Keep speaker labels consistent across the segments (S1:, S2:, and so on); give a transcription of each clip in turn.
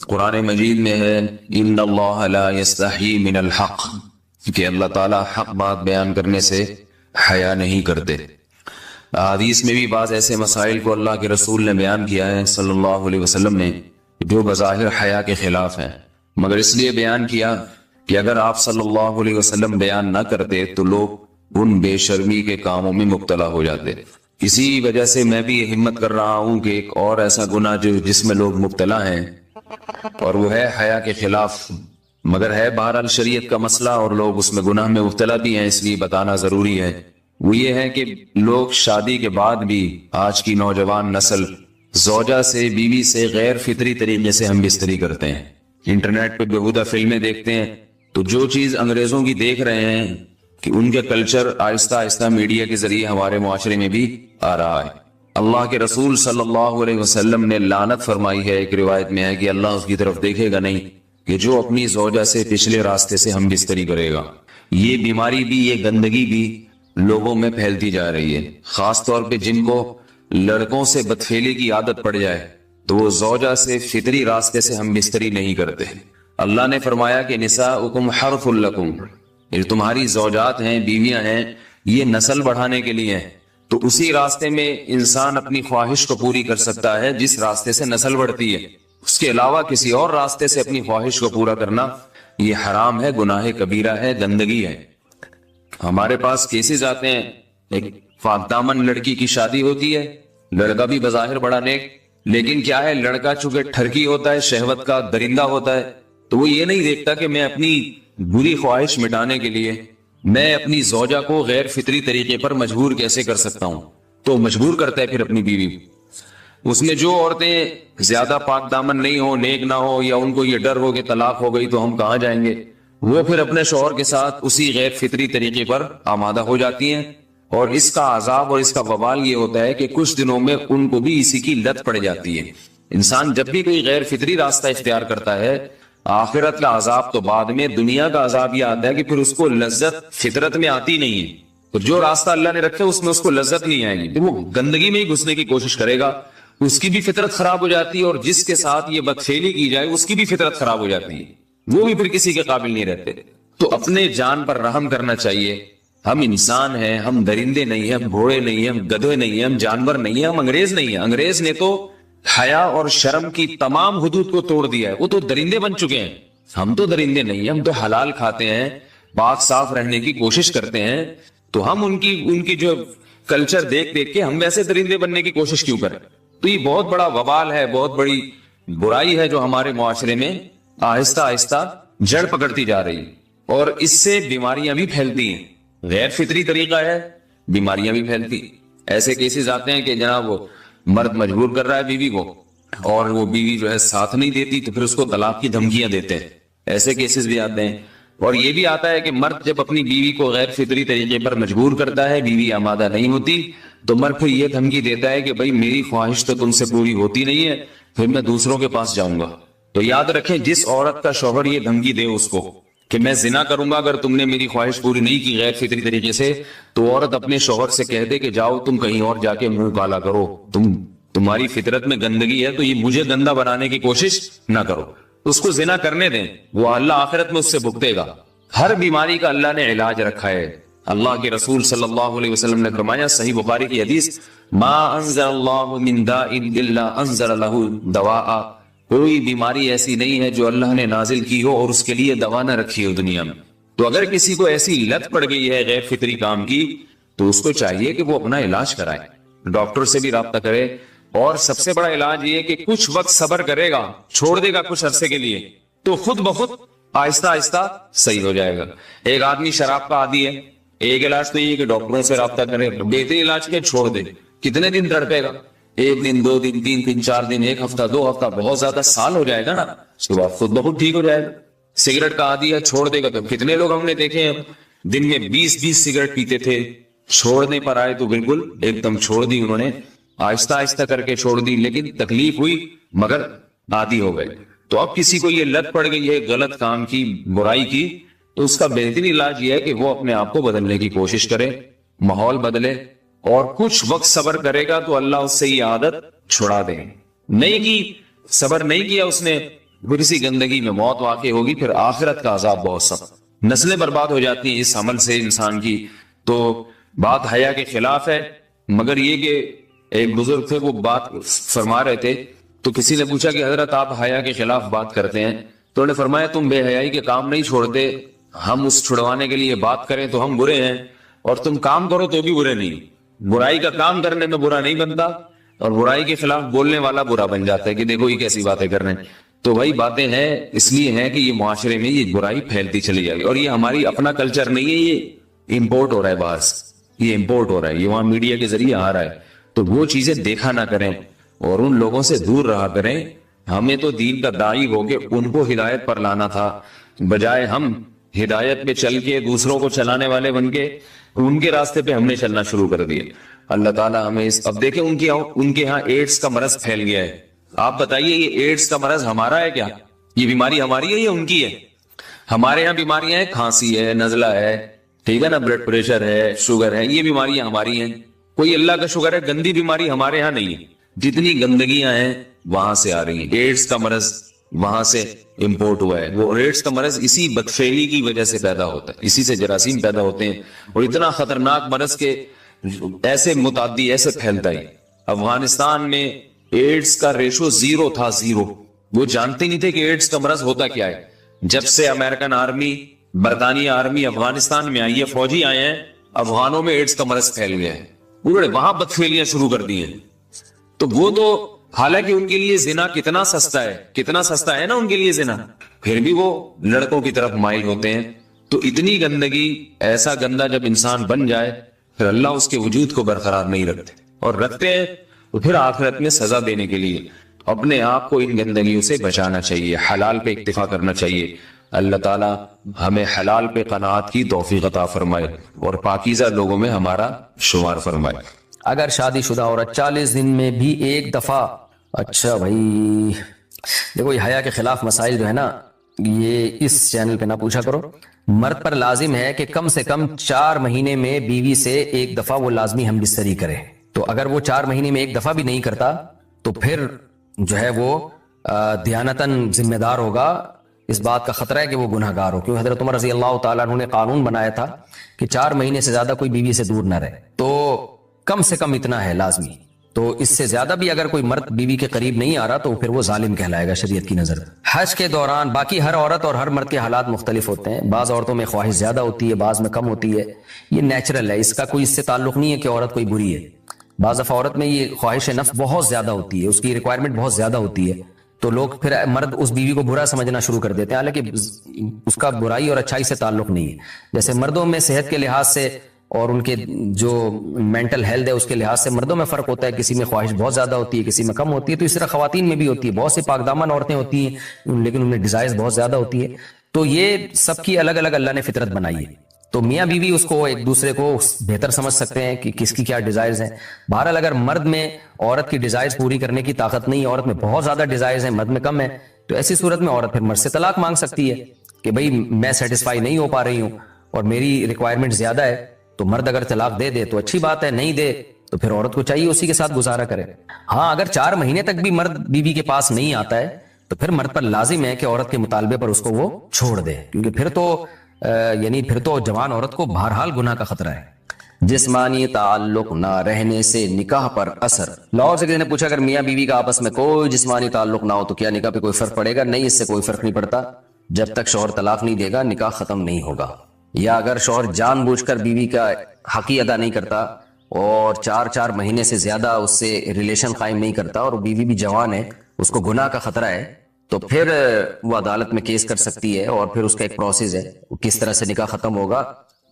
S1: قرآن مجید میں ہے ان اللہ لا یستحی من الحق، کہ اللہ تعالیٰ حق بات بیان کرنے سے حیا نہیں کرتے۔ حدیث میں بھی بعض ایسے مسائل کو اللہ کے رسول نے بیان کیا ہے صلی اللہ علیہ وسلم نے جو بظاہر حیا کے خلاف ہیں، مگر اس لیے بیان کیا کہ اگر آپ صلی اللہ علیہ وسلم بیان نہ کرتے تو لوگ ان بے شرمی کے کاموں میں مبتلا ہو جاتے۔ اسی وجہ سے میں بھی یہ ہمت کر رہا ہوں کہ ایک اور ایسا گناہ جس میں لوگ مبتلا ہیں اور وہ ہے حیا کے خلاف، مگر ہے بہرحال شریعت کا مسئلہ اور لوگ اس میں گناہ میں مبتلا بھی ہیں، اس لیے بتانا ضروری ہے۔ وہ یہ ہے کہ لوگ شادی کے بعد بھی آج کی نوجوان نسل زوجہ سے، بیوی سے غیر فطری طریقے سے ہم بستری کرتے ہیں۔ انٹرنیٹ پہ بےہودہ فلمیں دیکھتے ہیں تو جو چیز انگریزوں کی دیکھ رہے ہیں کہ ان کے کلچر آہستہ آہستہ میڈیا کے ذریعے ہمارے معاشرے میں بھی آ رہا ہے۔ اللہ کے رسول صلی اللہ علیہ وسلم نے لعنت فرمائی ہے، ایک روایت میں ہے کہ اللہ اس کی طرف دیکھے گا نہیں کہ جو اپنی زوجہ سے پچھلے راستے سے ہم بستری کرے گا۔ یہ بیماری بھی، یہ گندگی بھی لوگوں میں پھیلتی جا رہی ہے، خاص طور پہ جن کو لڑکوں سے بدفعلی کی عادت پڑ جائے تو وہ زوجہ سے فطری راستے سے ہم بستری نہیں کرتے۔ اللہ نے فرمایا کہ نساؤکم حرث لکم، یہ تمہاری زوجات ہیں، بیویاں ہیں، یہ نسل بڑھانے کے لیے ہیں، تو اسی راستے میں انسان اپنی خواہش کو پوری کر سکتا ہے جس راستے سے نسل بڑھتی ہے۔ اس کے علاوہ کسی اور راستے سے اپنی خواہش کو پورا کرنا یہ حرام ہے، گناہ کبیرہ ہے، گندگی ہے۔ ہمارے پاس کیسز آتے ہیں، ایک پاک دامن لڑکی کی شادی ہوتی ہے، لڑکا بھی بظاہر بڑا نیک، لیکن کیا ہے، لڑکا چونکہ ٹھرکی ہوتا ہے، شہوت کا درندہ ہوتا ہے، تو وہ یہ نہیں دیکھتا کہ میں اپنی بری خواہش مٹانے کے لیے میں اپنی زوجہ کو غیر فطری طریقے پر مجبور کیسے کر سکتا ہوں، تو مجبور کرتا ہے پھر اپنی بیوی۔ اس میں جو عورتیں زیادہ پاک دامن نہیں ہو، نیک نہ ہو، یا ان کو یہ ڈر ہو کہ طلاق ہو گئی تو ہم کہاں جائیں گے، وہ پھر اپنے شوہر کے ساتھ اسی غیر فطری طریقے پر آمادہ ہو جاتی ہیں، اور اس کا عذاب اور اس کا وبال یہ ہوتا ہے کہ کچھ دنوں میں ان کو بھی اسی کی لت پڑ جاتی ہے۔ انسان جب بھی کوئی غیر فطری راستہ اختیار کرتا ہے، آخرت کا عذاب تو بعد میں، دنیا کا عذاب یہ آتا ہے کہ پھر اس کو لذت فطرت میں آتی نہیں ہے۔ تو جو راستہ اللہ نے رکھا اس میں اس کو لذت نہیں آئے گی، وہ گندگی میں ہی گھسنے کی کوشش کرے گا، اس کی بھی فطرت خراب ہو جاتی ہے، اور جس کے ساتھ یہ بدفعلی کی جائے اس کی بھی فطرت خراب ہو جاتی ہے، وہ بھی پھر کسی کے قابل نہیں رہتے۔ تو اپنے جان پر رحم کرنا چاہیے۔ ہم انسان ہیں، ہم درندے نہیں ہیں، ہم گھوڑے نہیں ہیں، ہم گدھے نہیں ہیں، ہم جانور نہیں ہیں، ہم انگریز نہیں ہیں۔ انگریز نے تو حیا اور شرم کی تمام حدود کو توڑ دیا ہے، وہ تو درندے بن چکے ہیں۔ ہم تو درندے نہیں ہیں، ہم تو حلال کھاتے ہیں، پاک صاف رہنے کی کوشش کرتے ہیں، تو ہم ان کی جو کلچر دیکھ کے ہم ویسے درندے بننے کی کوشش کیوں کریں؟ تو یہ بہت بڑا وبال ہے، بہت بڑی برائی ہے جو ہمارے معاشرے میں آہستہ آہستہ جڑ پکڑتی جا رہی ہے، اور اس سے بیماریاں بھی پھیلتی ہیں۔ غیر فطری طریقہ ہے، بیماریاں بھی پھیلتی۔ ایسے کیسز آتے ہیں کہ جناب وہ مرد مجبور کر رہا ہے بیوی کو، اور وہ بیوی جو ہے ساتھ نہیں دیتی تو پھر اس کو طلاق کی دھمکیاں دیتے ہیں، ایسے کیسز بھی آتے ہیں۔ اور یہ بھی آتا ہے کہ مرد جب اپنی بیوی کو غیر فطری طریقے پر مجبور کرتا ہے، بیوی آمادہ نہیں ہوتی، تو مرد پھر یہ دھمکی دیتا ہے کہ بھائی میری خواہش تو تم سے پوری ہوتی نہیں ہے، پھر میں دوسروں کے پاس جاؤں گا۔ تو یاد رکھیں، جس عورت کا شوہر یہ دھمکی دے اس کو کہ میں زنا کروں گا اگر تم نے میری خواہش پوری نہیں کی غیر فطری طریقے سے، تو عورت اپنے شوہر سے کہہ دے کہ جاؤ تم کہیں اور جا کے منہ کالا کرو، تمہاری فطرت میں گندگی ہے تو یہ مجھے گندا بنانے کی کوشش نہ کرو، اس کو زنا کرنے دیں، وہ اللہ آخرت میں اس سے بھگتے گا۔ ہر بیماری کا اللہ نے علاج رکھا ہے۔ اللہ کے رسول صلی اللہ علیہ وسلم نے فرمایا، صحیح بخاری کی حدیث، ما انزل اللہ من داء الا انزل له دواء، کوئی بیماری ایسی نہیں ہے جو اللہ نے نازل کی ہو اور اس کے لیے دوا نہ رکھی ہو دنیا میں۔ تو اگر کسی کو ایسی لت پڑ گئی ہے غیر فطری کام کی، تو اس کو چاہیے کہ وہ اپنا علاج کرائے، ڈاکٹر سے بھی رابطہ کرے، اور سب سے بڑا علاج یہ کہ کچھ وقت صبر کرے گا، چھوڑ دے گا کچھ عرصے کے لیے، تو خود بخود آہستہ آہستہ صحیح ہو جائے گا۔ ایک آدمی شراب کا عادی ہے، ایک علاج تو یہ کہ ڈاکٹروں سے رابطہ کرے، بہترین علاج کے چھوڑ دے، کتنے دن تڑپے گا؟ ایک دن، 2 دن، 3 دن، 4 دن، ایک ہفتہ، 2 ہفتہ، بہت زیادہ سال ہو جائے گا نا، اس کے بعد خود بخود ٹھیک ہو جائے گا۔ سگریٹ کا عادی ہے، چھوڑ دے گا، تو کتنے لوگ ہم نے دیکھے ہیں دن میں 20 سگریٹ پیتے تھے، چھوڑنے پر آئے تو بالکل ایک دم چھوڑ دی انہوں نے، آہستہ آہستہ کر کے چھوڑ دی، لیکن تکلیف ہوئی مگر عادی ہو گئے۔ تو اب کسی کو یہ لت پڑ گئی ہے غلط کام کی، برائی کی، تو اس کا بہترین علاج یہ ہے کہ وہ اپنے آپ کو بدلنے کی کوشش کرے، ماحول بدلے، اور کچھ وقت صبر کرے گا تو اللہ اس سے یہ عادت چھڑا دے۔ نہیں کی، صبر نہیں کیا اس نے، پھر اسی گندگی میں موت واقع ہوگی، پھر آخرت کا عذاب بہت سخت، نسلیں برباد ہو جاتی ہیں اس عمل سے انسان کی۔ تو بات حیا کے خلاف ہے، مگر یہ کہ ایک بزرگ تھے وہ بات فرما رہے تھے، تو کسی نے پوچھا کہ حضرت آپ حیا کے خلاف بات کرتے ہیں، تو انہوں نے فرمایا تم بے حیائی کے کام نہیں چھوڑتے، ہم اس چھڑوانے کے لیے بات کریں تو ہم برے ہیں، اور تم کام کرو تو بھی برے نہیں۔ برائی کا کام کرنے میں برا نہیں بنتا، اور برائی کے خلاف بولنے والا برا بن جاتا ہے کہ دیکھو یہ کیسی باتیں کر رہے ہیں۔ تو وہی باتیں ہیں، اس لیے ہیں کہ یہ معاشرے میں یہ برائی پھیلتی چلی جائے گی، اور یہ ہماری اپنا کلچر نہیں ہے، یہ امپورٹ ہو رہا ہے باہر سے، یہ امپورٹ ہو رہا ہے، یہ وہاں میڈیا کے ذریعے آ رہا ہے۔ تو وہ چیزیں دیکھا نہ کریں اور ان لوگوں سے دور رہا کریں۔ ہمیں تو دین کا داعی ہو کے ان کو ہدایت پر لانا تھا، بجائے ہم ہدایت پہ چل کے دوسروں کو چلانے والے بن کے ان کے راستے پہ ہم نے چلنا شروع کر دیا۔ اللہ تعالیٰ ہمیں اب دیکھیں ان کے ہاں ایڈز کا مرض پھیل گیا ہے۔ آپ بتائیے یہ ایڈز کا مرض ہمارا ہے کیا؟ یہ بیماری ہماری ہے یا ان کی ہے؟ ہمارے یہاں بیماریاں ہیں، کھانسی ہے، نزلہ ہے، ٹھیک ہے نا، بلڈ پریشر ہے، شوگر ہے، یہ بیماریاں ہماری ہیں۔ کوئی اللہ کا شکر ہے گندی بیماری ہمارے ہاں نہیں ہے۔ جتنی گندگیاں ہیں وہاں سے آ رہی ہیں، ایڈز کا مرض وہاں سے امپورٹ ہوا ہے۔ وہ ایڈز کا مرض اسی بدفعلی کی وجہ سے پیدا ہوتا ہے، اسی سے جراثیم پیدا ہوتے ہیں، اور اتنا خطرناک مرض کے ایسے متعدی ایسے پھیلتا ہے۔ افغانستان میں ایڈز کا ریشو 0 تھا، 0۔ وہ جانتے نہیں تھے کہ ایڈز کا مرض ہوتا کیا ہے۔ جب سے امریکن آرمی، برطانیہ آرمی افغانستان میں آئی ہے، فوجی آئے ہیں، افغانوں میں ایڈز کا مرض پھیل گیا ہے، انہوں نے وہاں بدفعلیاں شروع کر دی ہیں۔ تو وہ تو حالانکہ ان کے لیے زنا کتنا سستا ہے، کتنا سستا ہے نا ان کے لیے زنا، پھر بھی وہ لڑکوں کی طرف مائل ہوتے ہیں۔ تو اتنی گندگی، ایسا گندا جب انسان بن جائے پھر اللہ اس کے وجود کو برقرار نہیں رکھتے، اور رکھتے ہیں تو پھر آخرت میں سزا دینے کے لیے اپنے آپ کو ان گندگیوں سے بچانا چاہیے، حلال پہ اکتفا کرنا چاہیے۔ اللہ تعالیٰ ہمیں حلال پہ قناعت کی توفیق عطا فرمائے اور پاکیزہ لوگوں میں ہمارا شمار فرمائے۔
S2: اگر شادی شدہ عورت 40 دن میں بھی ایک دفعہ، اچھا بھائی دیکھو یہ حیا کے خلاف مسائل جو ہے نا، یہ اس چینل پہ نہ پوچھا کرو۔ مرد پر لازم ہے کہ کم سے کم 4 مہینے میں بیوی سے ایک دفعہ وہ لازمی ہم بستری کرے، تو اگر وہ 4 مہینے میں ایک دفعہ بھی نہیں کرتا تو پھر جو ہے وہ دیانتاً ذمہ دار ہوگا۔ اس بات کا خطرہ ہے کہ وہ گناہ گار ہو، کیونکہ حضرت عمر رضی اللہ تعالیٰ عنہ نے قانون بنایا تھا کہ 4 مہینے سے زیادہ کوئی بیوی سے دور نہ رہے، تو کم سے کم اتنا ہے لازمی۔ تو اس سے زیادہ بھی اگر کوئی مرد بیوی کے قریب نہیں آ رہا تو پھر وہ ظالم کہلائے گا شریعت کی نظر۔ حج کے دوران باقی ہر عورت اور ہر مرد کے حالات مختلف ہوتے ہیں، بعض عورتوں میں خواہش زیادہ ہوتی ہے، بعض میں کم ہوتی ہے، یہ نیچرل ہے، اس کا کوئی اس سے تعلق نہیں ہے کہ عورت کوئی بری ہے۔ بعض دفعہ عورت میں یہ خواہش نفس بہت زیادہ ہوتی ہے، اس کی ریکوائرمنٹ بہت زیادہ ہوتی ہے، تو لوگ پھر مرد اس بیوی کو برا سمجھنا شروع کر دیتے ہیں، حالانکہ اس کا برائی اور اچھائی سے تعلق نہیں ہے۔ جیسے مردوں میں صحت کے لحاظ سے اور ان کے جو مینٹل ہیلتھ ہے اس کے لحاظ سے مردوں میں فرق ہوتا ہے، کسی میں خواہش بہت زیادہ ہوتی ہے، کسی میں کم ہوتی ہے، تو اس طرح خواتین میں بھی ہوتی ہے۔ بہت سی پاک دامن عورتیں ہوتی ہیں لیکن ان میں ڈیزائرز بہت زیادہ ہوتی ہے، تو یہ سب کی الگ الگ اللہ نے فطرت بنائی ہے، تو میاں بیوی اس کو ایک دوسرے کو بہتر سمجھ سکتے ہیں کہ کس کی کیا ڈیزائرز ہیں۔ بہرحال اگر مرد میں عورت کی ڈیزائرز پوری کرنے کی طاقت نہیں ہے، عورت میں بہت زیادہ ڈیزائرز ہیں، مرد میں کم ہے، تو ایسی صورت میں عورت پھر مرد سے طلاق مانگ سکتی ہے کہ بھئی میں سیٹسفائی نہیں ہو پا رہی ہوں اور میری ریکوائرمنٹ زیادہ ہے۔ تو مرد اگر طلاق دے دے تو اچھی بات ہے، نہیں دے تو پھر عورت کو چاہیے اسی کے ساتھ گزارا کرے۔ ہاں اگر 4 مہینے تک بھی مرد بیوی کے پاس نہیں آتا ہے تو پھر مرد پر لازم ہے کہ عورت کے مطالبے پر اس کو وہ چھوڑ دے، کیونکہ پھر تو جوان عورت کو بہرحال گناہ کا خطرہ ہے۔ جسمانی تعلق نہ رہنے سے نکاح پر اثر۔ لاہور سے کسی نے پوچھا اگر میاں بیوی کا آپس میں کوئی جسمانی تعلق نہ ہو تو کیا نکاح پہ کوئی فرق پڑے گا؟ نہیں، اس سے کوئی فرق نہیں پڑتا، جب تک شوہر طلاق نہیں دے گا نکاح ختم نہیں ہوگا۔ یا اگر شوہر جان بوجھ کر بیوی کا حق ادا نہیں کرتا اور 4 مہینے سے زیادہ اس سے ریلیشن قائم نہیں کرتا اور بیوی بھی جوان ہے، اس کو گناہ کا خطرہ ہے، تو پھر وہ عدالت میں کیس کر سکتی ہے، اور پھر اس کا ایک پروسیس ہے، کس طرح سے نکاح ختم ہوگا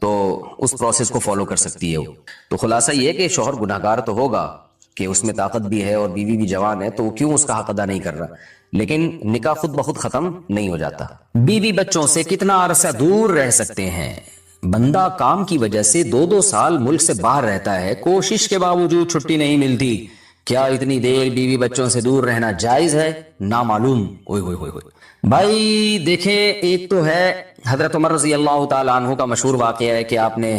S2: تو اس پروسیس کو فالو کر سکتی ہے وہ۔ تو خلاصہ یہ کہ شوہر گناہ گار تو ہوگا کہ اس میں طاقت بھی ہے اور بیوی بھی جوان ہے، تو وہ کیوں اس کا حق ادا نہیں کر رہا، لیکن نکاح خود بخود ختم نہیں ہو جاتا۔ بیوی بچوں سے کتنا عرصہ دور رہ سکتے ہیں؟ بندہ کام کی وجہ سے 2 سال ملک سے باہر رہتا ہے، کوشش کے باوجود چھٹی نہیں ملتی، کیا اتنی دیر بیوی بچوں سے دور رہنا جائز ہے؟ نامعلوم۔ اوئے ہوئے ہوئے ہوئے بھائی دیکھیں، ایک تو ہے حضرت عمر رضی اللہ تعالیٰ عنہ کا مشہور واقعہ ہے کہ آپ نے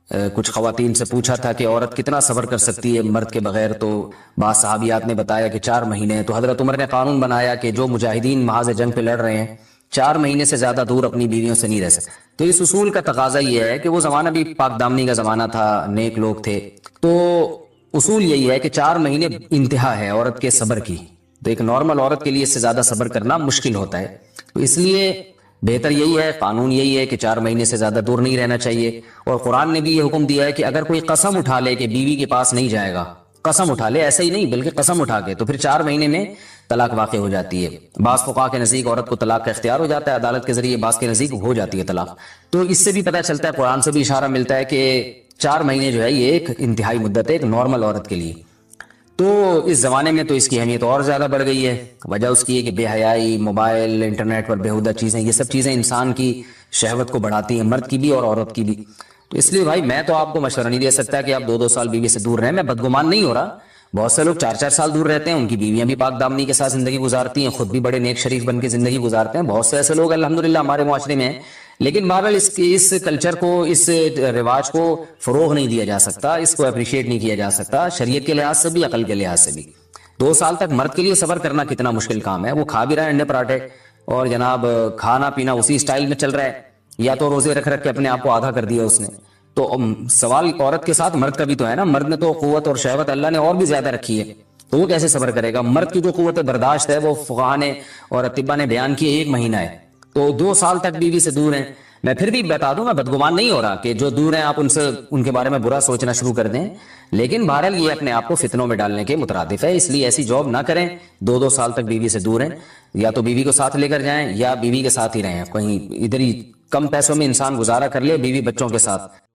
S2: کچھ خواتین سے پوچھا تھا کہ عورت کتنا صبر کر سکتی ہے مرد کے بغیر، تو بعض صحابیات نے بتایا کہ 4 مہینے. تو حضرت عمر نے قانون بنایا کہ جو مجاہدین محاذ جنگ پہ لڑ رہے ہیں 4 مہینے سے زیادہ دور اپنی بیویوں سے نہیں رہ سکتے. تو اس اصول کا تقاضا یہ ہے کہ وہ زمانہ بھی پاک دامنی کا زمانہ تھا، نیک لوگ تھے، تو اصول یہی ہے کہ 4 مہینے انتہا ہے عورت کے صبر کی. تو ایک نارمل عورت کے لیے اس سے زیادہ صبر کرنا مشکل ہوتا ہے. تو اس لیے بہتر یہی ہے، قانون یہی ہے کہ 4 مہینے سے زیادہ دور نہیں رہنا چاہیے. اور قرآن نے بھی یہ حکم دیا ہے کہ اگر کوئی قسم اٹھا لے کہ بیوی کے پاس نہیں جائے گا، قسم اٹھا لے، ایسے ہی نہیں بلکہ قسم اٹھا کے، تو پھر 4 مہینے میں طلاق واقع ہو جاتی ہے. بعض فقہا کے نزدیک عورت کو طلاق کا اختیار ہو جاتا ہے عدالت کے ذریعے، بعض کے نزدیک ہو جاتی ہے طلاق. تو اس سے بھی پتہ چلتا ہے، قرآن سے بھی اشارہ ملتا ہے کہ 4 مہینے جو ہے یہ ایک انتہائی مدت ہے ایک نارمل عورت کے لیے. تو اس زمانے میں تو اس کی اہمیت اور زیادہ بڑھ گئی ہے. وجہ اس کی ہے کہ بے حیائی، موبائل، انٹرنیٹ پر بیہودہ چیزیں، یہ سب چیزیں انسان کی شہوت کو بڑھاتی ہیں، مرد کی بھی اور عورت کی بھی. تو اس لیے بھائی میں تو آپ کو مشورہ نہیں دے سکتا کہ آپ 2-2 سال بیوی سے دور رہیں. میں بدگمان نہیں ہو رہا، بہت سے لوگ 4-4 سال دور رہتے ہیں، ان کی بیویاں بھی پاک دامنی کے ساتھ زندگی گزارتی ہیں، خود بھی بڑے نیک شریف بن کے زندگی گزارتے ہیں. بہت سے ایسے لوگ الحمدللہ ہمارے معاشرے میں ہیں. لیکن بہرحال اس کلچر کو، اس رواج کو فروغ نہیں دیا جا سکتا، اس کو اپریشیٹ نہیں کیا جا سکتا، شریعت کے لحاظ سے بھی، عقل کے لحاظ سے بھی. 2 سال تک مرد کے لیے صبر کرنا کتنا مشکل کام ہے. وہ کھا بھی رہا ہے انڈے پراٹھے اور جناب کھانا پینا اسی سٹائل میں چل رہا ہے، یا تو روزے رکھ کے اپنے آپ کو آدھا کر دیا اس نے. تو سوال عورت کے ساتھ مرد کا بھی تو ہے نا. مرد نے تو قوت اور شہوت اللہ نے اور بھی زیادہ رکھی ہے، تو وہ کیسے صبر کرے گا؟ مرد کی جو قوت برداشت ہے وہ فقہا نے اور اطباء نے بیان کی 1 مہینہ ہے. تو 2 سال تک بیوی سے دور ہیں. میں پھر بھی بتا دوں، میں بدگمان نہیں ہو رہا کہ جو دور ہیں آپ ان کے بارے میں برا سوچنا شروع کر دیں، لیکن بہرحال یہ اپنے آپ کو فتنوں میں ڈالنے کے مترادف ہے. اس لیے ایسی جاب نہ کریں. 2-2 سال تک بیوی سے دور ہیں، یا تو بیوی کو ساتھ لے کر جائیں یا بیوی کے ساتھ ہی رہیں. کہیں ادھر ہی کم پیسوں میں انسان گزارا کر لے بیوی بچوں کے ساتھ.